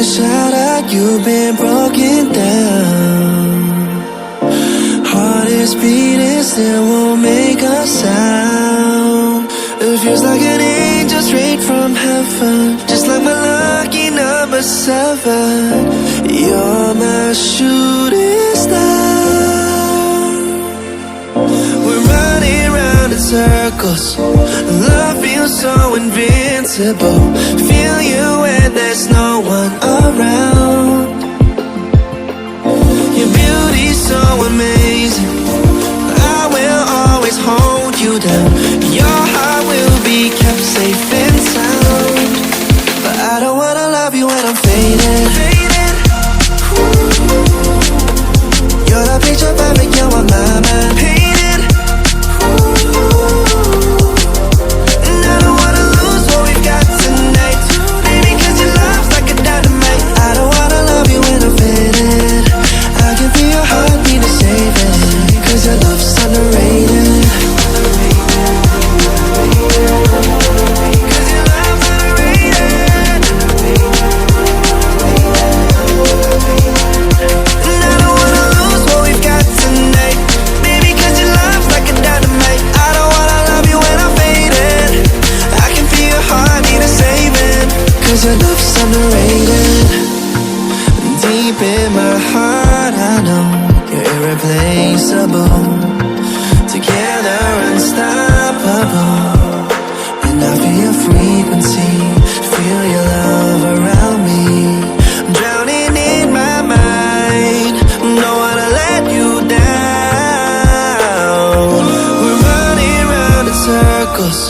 shout out, you've been broken down. Heart is beating, still won't make a sound. It feels like an angel straight from heaven, just like my lucky number 7. You're my shooting star. We're running round in circles, love feels so invincible. Feel you when there's no one around. Your beauty's so amazing, I will always hold you down. Your heart will be kept safe and sound. But I don't wanna love you when I'm faded. You're the picture perfect, you're on my mind. Painted. And I don't wanna lose what we've got tonight, baby, cause your love's like a dynamite. I don't wanna love you when I'm faded. I can feel your heartbeat to save it, cause your love's underrated. Cause your love's underrated. Deep in my heart I know you're irreplaceable. Together unstoppable. And I feel your frequency, feel your love around me. I'm drowning in my mind, don't wanna let you down. We're running round in circles,